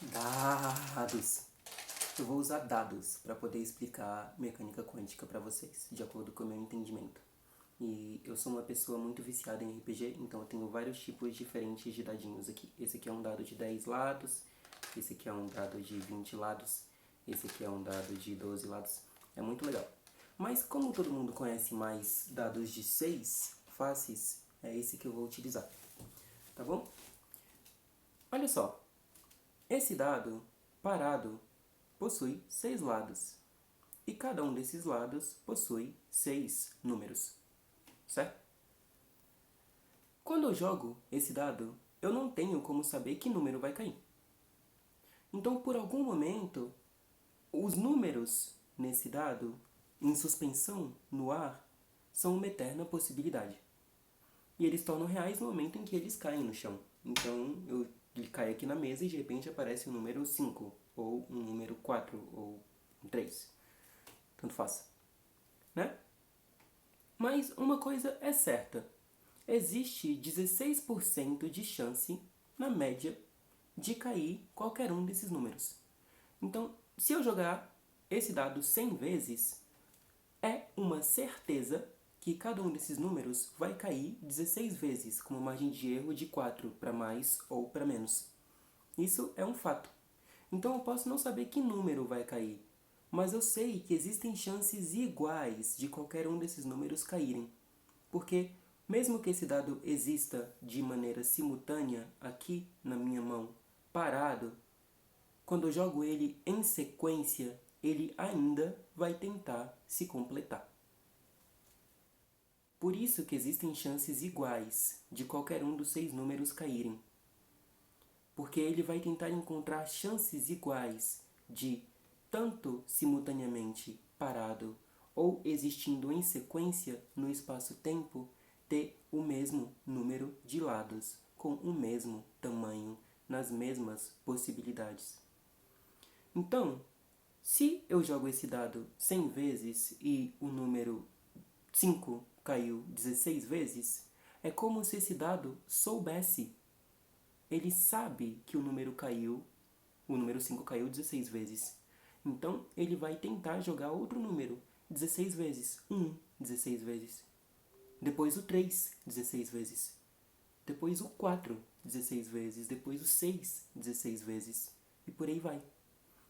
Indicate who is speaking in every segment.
Speaker 1: Dados. Eu vou usar dados para poder explicar mecânica quântica para vocês, de acordo com o meu entendimento. E eu sou uma pessoa muito viciada em RPG, então eu tenho vários tipos diferentes de dadinhos aqui. Esse aqui é um dado de 10 lados, esse aqui é um dado de 20 lados, esse aqui é um dado de 12 lados. É muito legal. Mas como todo mundo conhece mais dados de 6 faces, é esse que eu vou utilizar. Tá bom? Olha só. Esse dado parado possui 6 lados, e cada um desses lados possui 6 números, certo? Quando eu jogo esse dado, eu não tenho como saber que número vai cair. Então, por algum momento, os números nesse dado, em suspensão no ar, são uma eterna possibilidade. E eles tornam reais no momento em que eles caem no chão. Então, ele cai aqui na mesa e de repente aparece um número 5, ou um número 4, ou um 3. Tanto faz. Né? Mas uma coisa é certa. Existe 16% de chance, na média, de cair qualquer um desses números. Então, se eu jogar esse dado 100 vezes, é uma certeza que cada um desses números vai cair 16 vezes, com uma margem de erro de 4 para mais ou para menos. Isso é um fato. Então eu posso não saber que número vai cair, mas eu sei que existem chances iguais de qualquer um desses números caírem. Porque, mesmo que esse dado exista de maneira simultânea aqui na minha mão, parado, quando eu jogo ele em sequência, ele ainda vai tentar se completar. Por isso que existem chances iguais de qualquer um dos 6 números caírem. Porque ele vai tentar encontrar chances iguais de, tanto simultaneamente parado ou existindo em sequência no espaço-tempo, ter o mesmo número de lados, com o mesmo tamanho, nas mesmas possibilidades. Então, se eu jogo esse dado 100 vezes e o número 5 caiu 16 vezes, é como se esse dado soubesse. Ele sabe que o número 5 caiu 16 vezes. Então, ele vai tentar jogar outro número 16 vezes. 16 vezes. Depois o 3, 16 vezes. Depois o 4, 16 vezes. Depois o 6, 16 vezes. E por aí vai.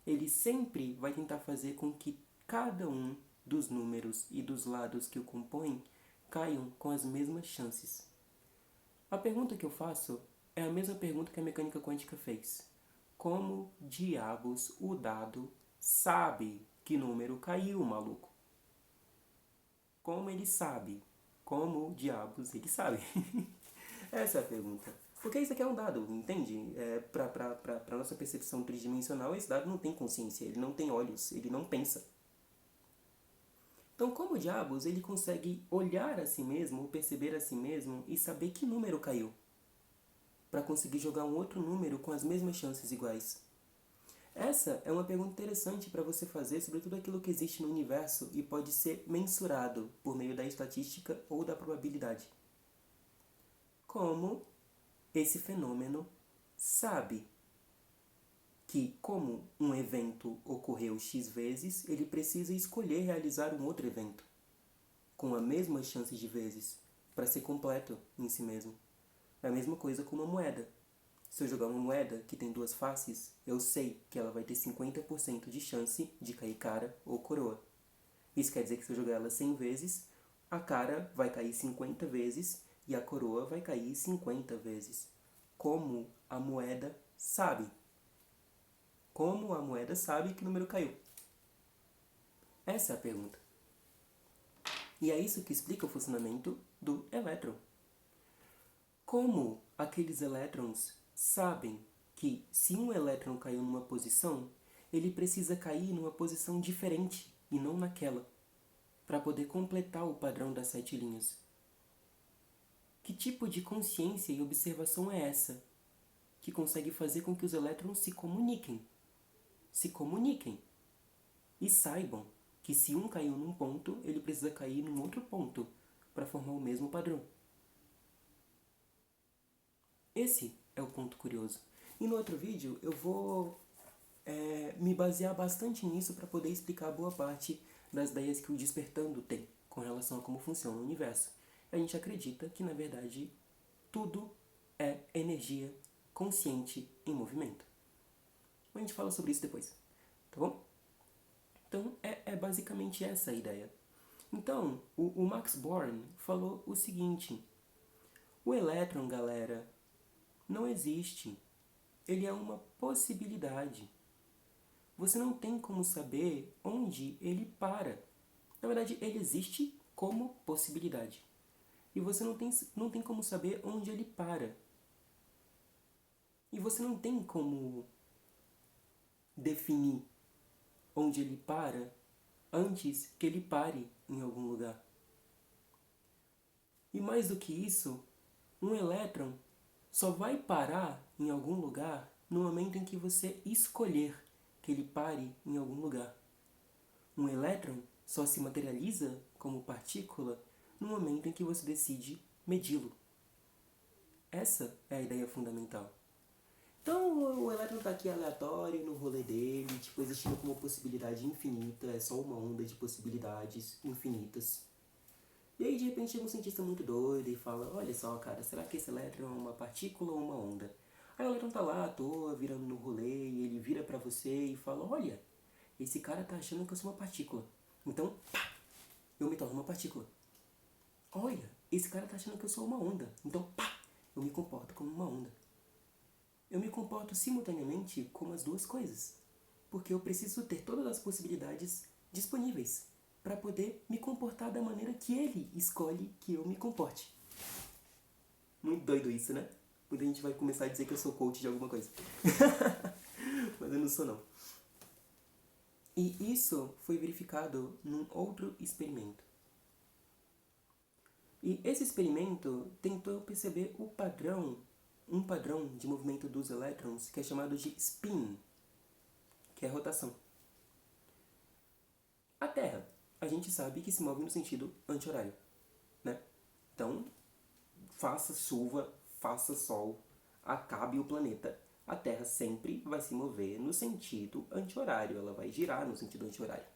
Speaker 1: Ele sempre vai tentar fazer com que cada um dos números e dos lados que o compõem caiam com as mesmas chances. A pergunta que eu faço é a mesma pergunta que a mecânica quântica fez. Como diabos o dado sabe que número caiu, maluco? Como ele sabe? Como diabos ele sabe? Essa é a pergunta. Porque isso aqui é um dado, entende? Para nossa percepção tridimensional, esse dado não tem consciência, ele não tem olhos, ele não pensa. Então, como diabos ele consegue olhar a si mesmo, ou perceber a si mesmo e saber que número caiu? Para conseguir jogar um outro número com as mesmas chances iguais? Essa é uma pergunta interessante para você fazer sobre tudo aquilo que existe no universo e pode ser mensurado por meio da estatística ou da probabilidade. Como esse fenômeno sabe que, como um evento ocorreu X vezes, ele precisa escolher realizar um outro evento, com a mesma chance de vezes, para ser completo em si mesmo. É a mesma coisa com uma moeda. Se eu jogar uma moeda que tem duas faces, eu sei que ela vai ter 50% de chance de cair cara ou coroa. Isso quer dizer que se eu jogar ela 100 vezes, a cara vai cair 50 vezes e a coroa vai cair 50 vezes. Como a moeda sabe? Como a moeda sabe que número caiu? Essa é a pergunta. E é isso que explica o funcionamento do elétron. Como aqueles elétrons sabem que se um elétron caiu numa posição, ele precisa cair numa posição diferente e não naquela, para poder completar o padrão das 7 linhas. Que tipo de consciência e observação é essa que consegue fazer com que os elétrons se comuniquem? Se comuniquem e saibam que se um caiu num ponto, ele precisa cair num outro ponto para formar o mesmo padrão. Esse é o ponto curioso. E no outro vídeo eu vou me basear bastante nisso para poder explicar boa parte das ideias que o Despertando tem com relação a como funciona o universo. A gente acredita que, na verdade, tudo é energia consciente em movimento. A gente fala sobre isso depois, tá bom? Então, é basicamente essa a ideia. Então, o Max Born falou o seguinte: o elétron, galera, não existe. Ele é uma possibilidade. Você não tem como saber onde ele para. Na verdade, ele existe como possibilidade. E você não tem como saber onde ele para. E você não tem como definir onde ele para antes que ele pare em algum lugar. E mais do que isso, um elétron só vai parar em algum lugar no momento em que você escolher que ele pare em algum lugar. Um elétron só se materializa como partícula no momento em que você decide medi-lo. Essa é a ideia fundamental. Então o elétron está aqui aleatório no rolê dele, tipo, existindo como possibilidade infinita, é só uma onda de possibilidades infinitas. E aí de repente chega um cientista muito doido e fala: olha só, cara, será que esse elétron é uma partícula ou uma onda? Aí o elétron tá lá à toa, virando no rolê, e ele vira pra você e fala: olha, esse cara tá achando que eu sou uma partícula. Então, pá, eu me torno uma partícula. Olha, esse cara tá achando que eu sou uma onda. Então, pá, eu me comporto como uma onda. Eu me comporto simultaneamente como as duas coisas. Porque eu preciso ter todas as possibilidades disponíveis para poder me comportar da maneira que ele escolhe que eu me comporte. Muito doido isso, né? Muita gente vai começar a dizer que eu sou coach de alguma coisa. Mas eu não sou, não. E isso foi verificado num outro experimento. E esse experimento tentou perceber o padrão, um padrão de movimento dos elétrons que é chamado de spin, que é rotação. A Terra, a gente sabe que se move no sentido anti-horário, né? Então, faça chuva, faça sol, acabe o planeta, a Terra sempre vai se mover no sentido anti-horário, ela vai girar no sentido anti-horário.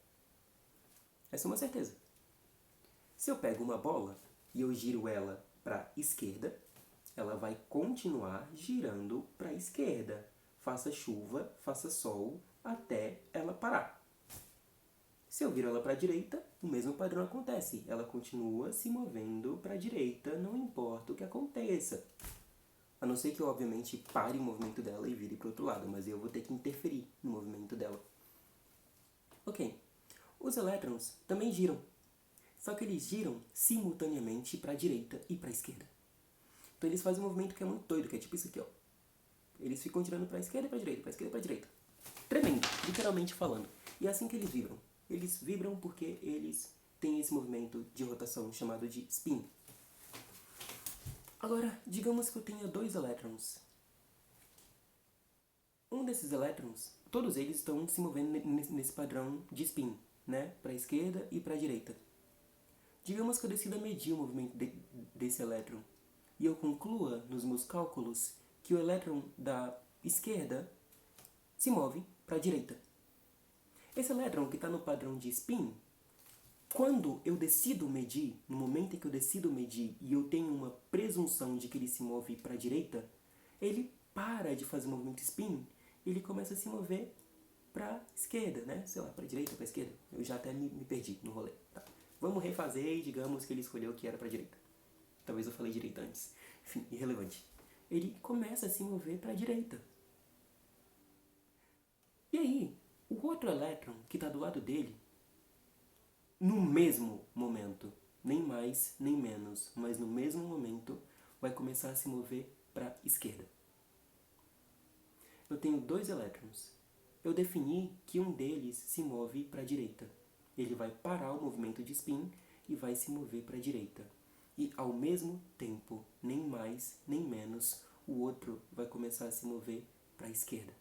Speaker 1: Essa é uma certeza. Se eu pego uma bola e eu giro ela para a esquerda, ela vai continuar girando para a esquerda. Faça chuva, faça sol, até ela parar. Se eu viro ela para a direita, o mesmo padrão acontece. Ela continua se movendo para a direita, não importa o que aconteça. A não ser que eu, obviamente, pare o movimento dela e vire para o outro lado, mas eu vou ter que interferir no movimento dela. Ok. Os elétrons também giram. Só que eles giram simultaneamente para a direita e para a esquerda. Então eles fazem um movimento que é muito doido, que é tipo isso aqui, ó. Eles ficam girando para a esquerda e para a direita, para a esquerda e para a direita. Tremendo, literalmente falando. E é assim que eles vibram. Eles vibram porque eles têm esse movimento de rotação chamado de spin. Agora, digamos que eu tenha dois elétrons. Um desses elétrons, todos eles estão se movendo nesse padrão de spin, né? Para a esquerda e para a direita. Digamos que eu decida medir o movimento desse elétron e eu conclua nos meus cálculos que o elétron da esquerda se move para a direita. Esse elétron que está no padrão de spin, quando eu decido medir, no momento em que eu decido medir e eu tenho uma presunção de que ele se move para a direita, ele para de fazer o movimento spin e ele começa a se mover para a esquerda, né? Sei lá, para a direita ou para a esquerda. Eu já até me perdi no rolê. Tá. Vamos refazer e digamos que ele escolheu que era para a direita. Talvez eu falei direita antes. Enfim, irrelevante. Ele começa a se mover para a direita. E aí, o outro elétron que está do lado dele, no mesmo momento, nem mais nem menos, mas no mesmo momento, vai começar a se mover para a esquerda. Eu tenho dois elétrons. Eu defini que um deles se move para a direita. Ele vai parar o movimento de spin e vai se mover para a direita. E ao mesmo tempo, nem mais nem menos, o outro vai começar a se mover para a esquerda.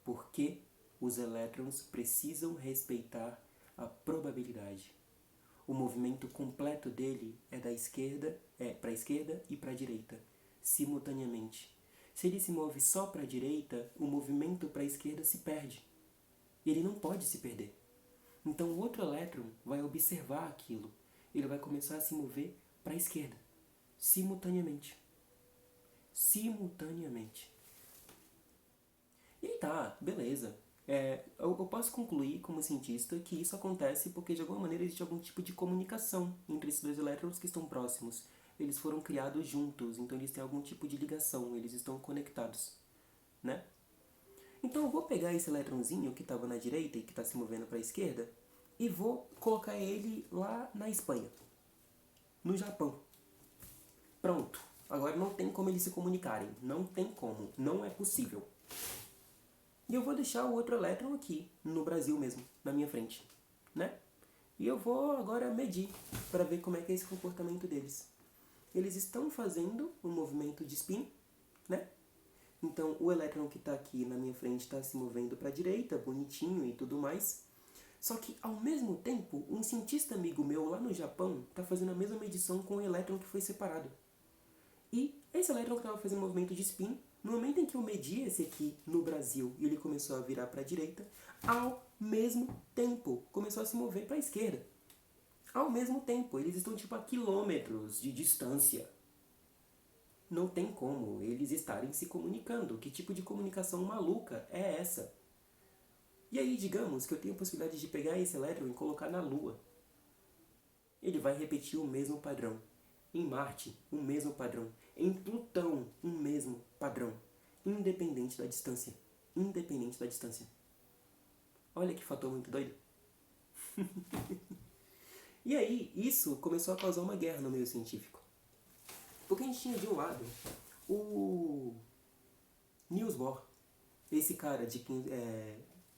Speaker 1: Porque os elétrons precisam respeitar a probabilidade. O movimento completo dele é da esquerda, para a esquerda e para a direita, simultaneamente. Se ele se move só para a direita, o movimento para a esquerda se perde. E ele não pode se perder. Então o outro elétron vai observar aquilo. Ele vai começar a se mover para a esquerda, simultaneamente. Simultaneamente. E tá, beleza. Eu posso concluir, como cientista, que isso acontece porque de alguma maneira existe algum tipo de comunicação entre esses dois elétrons que estão próximos. Eles foram criados juntos, então eles têm algum tipo de ligação, eles estão conectados, né? Então eu vou pegar esse elétronzinho que estava na direita e que está se movendo para a esquerda e vou colocar ele lá na Espanha, no Japão. Pronto. Agora não tem como eles se comunicarem. Não tem como. Não é possível. E eu vou deixar o outro elétron aqui, no Brasil mesmo, na minha frente, né? E eu vou agora medir para ver como é que é esse comportamento deles. Eles estão fazendo um movimento de spin, né? Então o elétron que está aqui na minha frente está se movendo para a direita, bonitinho e tudo mais. Só que ao mesmo tempo, um cientista amigo meu lá no Japão está fazendo a mesma medição com o elétron que foi separado. E esse elétron que estava fazendo um movimento de spin, no momento em que eu medi esse aqui no Brasil e ele começou a virar para a direita, ao mesmo tempo começou a se mover para a esquerda. Ao mesmo tempo, eles estão tipo a quilômetros de distância. Não tem como eles estarem se comunicando. Que tipo de comunicação maluca é essa? E aí, digamos que eu tenho a possibilidade de pegar esse elétron e colocar na Lua. Ele vai repetir o mesmo padrão. Em Marte, o mesmo padrão. Em Plutão, o mesmo padrão. Independente da distância. Independente da distância. Olha que fator muito doido. E aí, isso começou a causar uma guerra no meio científico. Porque a gente tinha de um lado o Niels Bohr, esse cara de quem,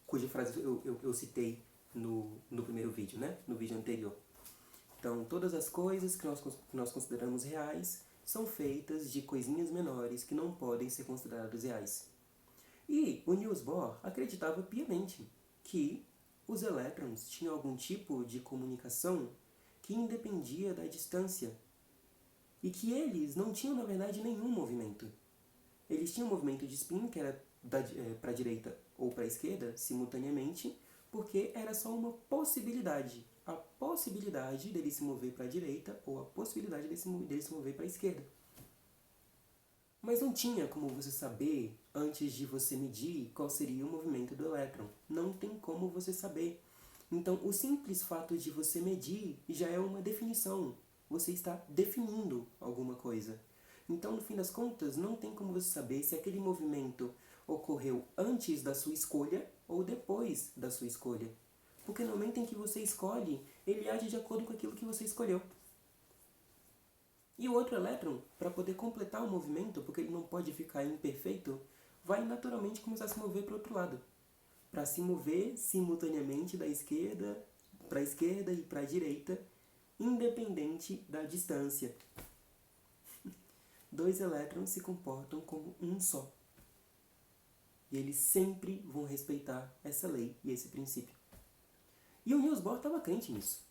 Speaker 1: cuja frase eu citei no primeiro vídeo, né? No vídeo anterior. Então, todas as coisas que nós consideramos reais são feitas de coisinhas menores que não podem ser consideradas reais. E o Niels Bohr acreditava piamente que os elétrons tinham algum tipo de comunicação que independia da distância e que eles não tinham, na verdade, nenhum movimento. Eles tinham um movimento de spin, que era para a direita ou para a esquerda, simultaneamente, porque era só uma possibilidade. A possibilidade dele se mover para a direita ou a possibilidade dele se mover para a esquerda. Mas não tinha como você saber, antes de você medir, qual seria o movimento do elétron. Não tem como você saber. Então, o simples fato de você medir já é uma definição. Você está definindo alguma coisa. Então, no fim das contas, não tem como você saber se aquele movimento ocorreu antes da sua escolha ou depois da sua escolha. Porque no momento em que você escolhe, ele age de acordo com aquilo que você escolheu. E o outro elétron, para poder completar o movimento, porque ele não pode ficar imperfeito, vai naturalmente começar a se mover para o outro lado. Para se mover simultaneamente da esquerda para a esquerda e para a direita, independente da distância. Dois elétrons se comportam como um só. E eles sempre vão respeitar essa lei e esse princípio. E o Niels Bohr estava crente nisso.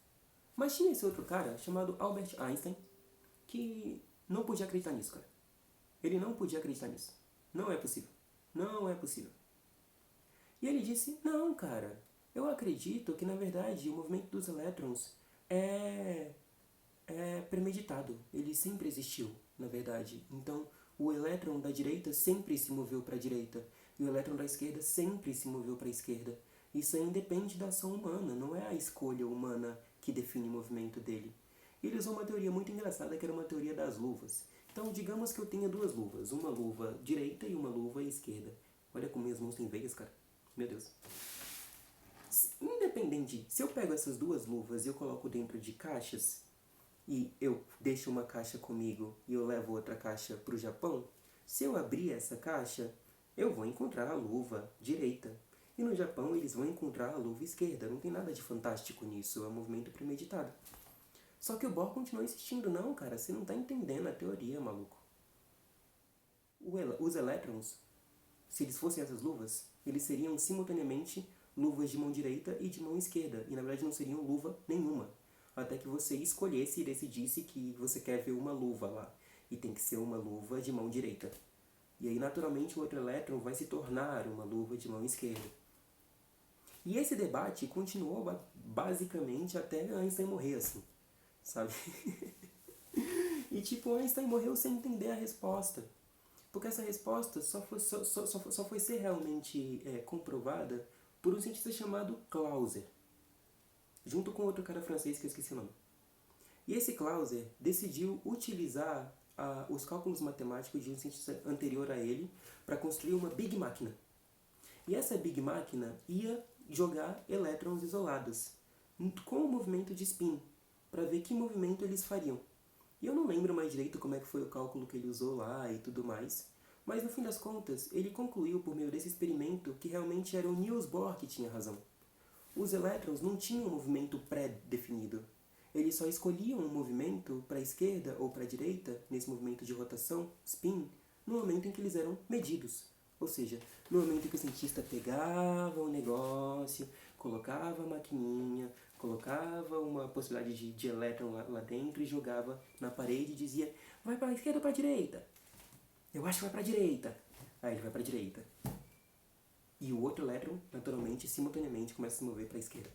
Speaker 1: Mas tinha esse outro cara, chamado Albert Einstein, que não podia acreditar nisso, cara. Ele não podia acreditar nisso. Não é possível. Não é possível. E ele disse, não, cara, eu acredito que, na verdade, o movimento dos elétrons é premeditado. Ele sempre existiu, na verdade. Então, o elétron da direita sempre se moveu para a direita. E o elétron da esquerda sempre se moveu para a esquerda. Isso aí independe da ação humana, não é a escolha humana que define o movimento dele. Ele usou uma teoria muito engraçada, que era uma teoria das luvas. Então, digamos que eu tenha duas luvas, uma luva direita e uma luva esquerda. Olha como minhas mãos têm veias, cara. Meu Deus. Independente, se eu pego essas duas luvas e eu coloco dentro de caixas, e eu deixo uma caixa comigo e eu levo outra caixa para o Japão, se eu abrir essa caixa, eu vou encontrar a luva direita. E no Japão eles vão encontrar a luva esquerda. Não tem nada de fantástico nisso, é um movimento premeditado. Só que o Bohr continua insistindo, não, cara, você não está entendendo a teoria, maluco. Os elétrons, se eles fossem essas luvas, eles seriam simultaneamente luvas de mão direita e de mão esquerda. E na verdade não seriam luva nenhuma. Até que você escolhesse e decidisse que você quer ver uma luva lá. E tem que ser uma luva de mão direita. E aí, naturalmente, o outro elétron vai se tornar uma luva de mão esquerda. E esse debate continuou basicamente até Einstein morrer, assim, sabe? E tipo, Einstein morreu sem entender a resposta. Porque essa resposta só foi ser realmente comprovada por um cientista chamado Clauser, junto com outro cara francês que eu esqueci o nome. E esse Clauser decidiu utilizar os cálculos matemáticos de um cientista anterior a ele para construir uma Big Máquina. E essa Big Máquina ia jogar elétrons isolados com o movimento de spin, para ver que movimento eles fariam. E eu não lembro mais direito como é que foi o cálculo que ele usou lá e tudo mais, mas no fim das contas, ele concluiu por meio desse experimento que realmente era o Niels Bohr que tinha razão. Os elétrons não tinham um movimento pré-definido. Eles só escolhiam um movimento para a esquerda ou para a direita, nesse movimento de rotação, spin, no momento em que eles eram medidos. Ou seja, no momento em que o cientista pegava o negócio, colocava a maquininha, colocava uma possibilidade de elétron lá dentro e jogava na parede e dizia: vai para a esquerda ou para a direita? Eu acho que vai para a direita. Aí ele vai para a direita. E o outro elétron, naturalmente, simultaneamente começa a se mover para a esquerda.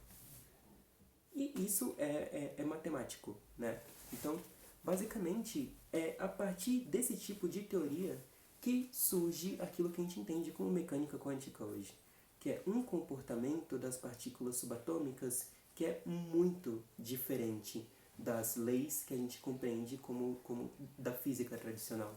Speaker 1: E isso é matemático, né? Então, basicamente, é a partir desse tipo de teoria que surge aquilo que a gente entende como mecânica quântica hoje, que é um comportamento das partículas subatômicas que é muito diferente das leis que a gente compreende como da física tradicional,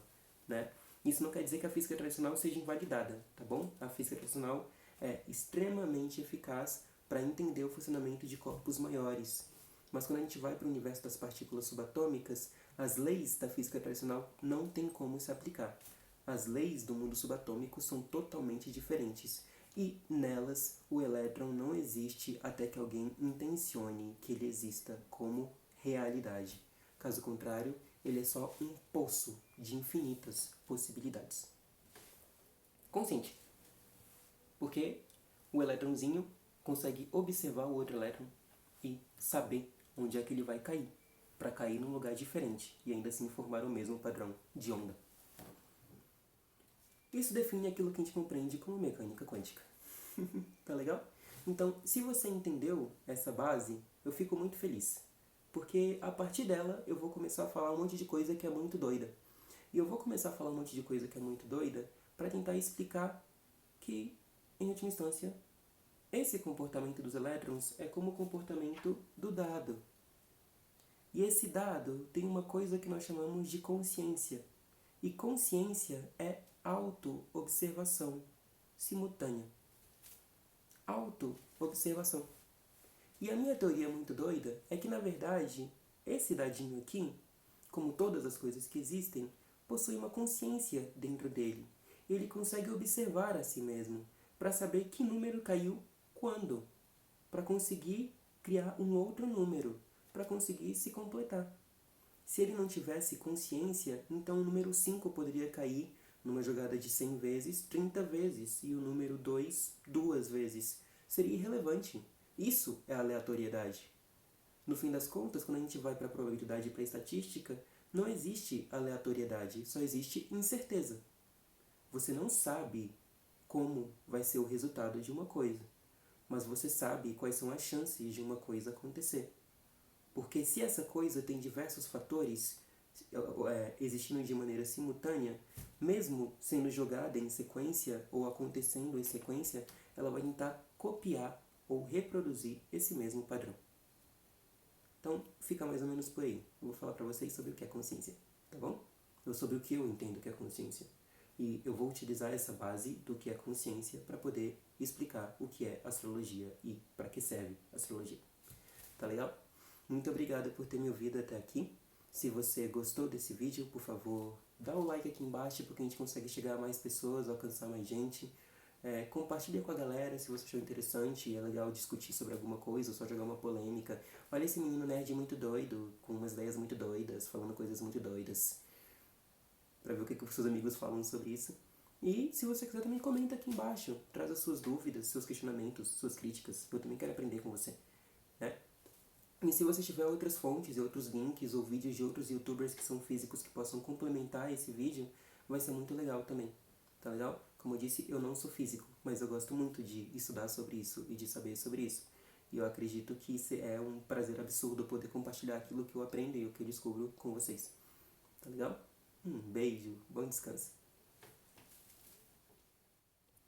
Speaker 1: né? Isso não quer dizer que a física tradicional seja invalidada, tá bom? A física tradicional é extremamente eficaz para entender o funcionamento de corpos maiores. Mas quando a gente vai para o universo das partículas subatômicas, as leis da física tradicional não têm como se aplicar. As leis do mundo subatômico são totalmente diferentes. E nelas o elétron não existe até que alguém intencione que ele exista como realidade. Caso contrário, ele é só um poço de infinitas possibilidades. Consciente. Porque o elétronzinho consegue observar o outro elétron e saber onde é que ele vai cair, para cair num lugar diferente e ainda assim formar o mesmo padrão de onda. Isso define aquilo que a gente compreende como mecânica quântica. Tá legal? Então, se você entendeu essa base, eu fico muito feliz. Porque a partir dela eu vou começar a falar um monte de coisa que é muito doida. E eu vou começar a falar um monte de coisa que é muito doida para tentar explicar que, em última instância, esse comportamento dos elétrons é como o comportamento do dado. E esse dado tem uma coisa que nós chamamos de consciência. E consciência é auto-observação simultânea. Auto-observação. E a minha teoria muito doida é que, na verdade, esse dadinho aqui, como todas as coisas que existem, possui uma consciência dentro dele. Ele consegue observar a si mesmo, para saber que número caiu quando, para conseguir criar um outro número, para conseguir se completar. Se ele não tivesse consciência, então o número 5 poderia cair numa jogada de 100 vezes, 30 vezes, e o número 2, 2 vezes. Seria irrelevante. Isso é aleatoriedade. No fim das contas, quando a gente vai para a probabilidade e para a estatística, não existe aleatoriedade, só existe incerteza. Você não sabe como vai ser o resultado de uma coisa, mas você sabe quais são as chances de uma coisa acontecer. Porque se essa coisa tem diversos fatores existindo de maneira simultânea, mesmo sendo jogada em sequência ou acontecendo em sequência, ela vai tentar copiar ou reproduzir esse mesmo padrão. Então, fica mais ou menos por aí. Eu vou falar para vocês sobre o que é consciência, tá bom? Ou sobre o que eu entendo que é consciência. E eu vou utilizar essa base do que é consciência para poder explicar o que é astrologia e para que serve a astrologia. Tá legal? Muito obrigado por ter me ouvido até aqui. Se você gostou desse vídeo, por favor, dá um like aqui embaixo porque a gente consegue chegar a mais pessoas, alcançar mais gente. Compartilha com a galera se você achou interessante e é legal discutir sobre alguma coisa ou só jogar uma polêmica. Olha esse menino nerd muito doido, com umas ideias muito doidas, falando coisas muito doidas. Pra ver o que os seus amigos falam sobre isso. E se você quiser também comenta aqui embaixo, traz as suas dúvidas, seus questionamentos, suas críticas. Eu também quero aprender com você, né? E se você tiver outras fontes e outros links ou vídeos de outros youtubers que são físicos que possam complementar esse vídeo, vai ser muito legal também. tá legal? Como eu disse, eu não sou físico, mas eu gosto muito de estudar sobre isso e de saber sobre isso. E eu acredito que isso é um prazer absurdo poder compartilhar aquilo que eu aprendo e o que eu descubro com vocês. Tá legal? Beijo, bom descanso.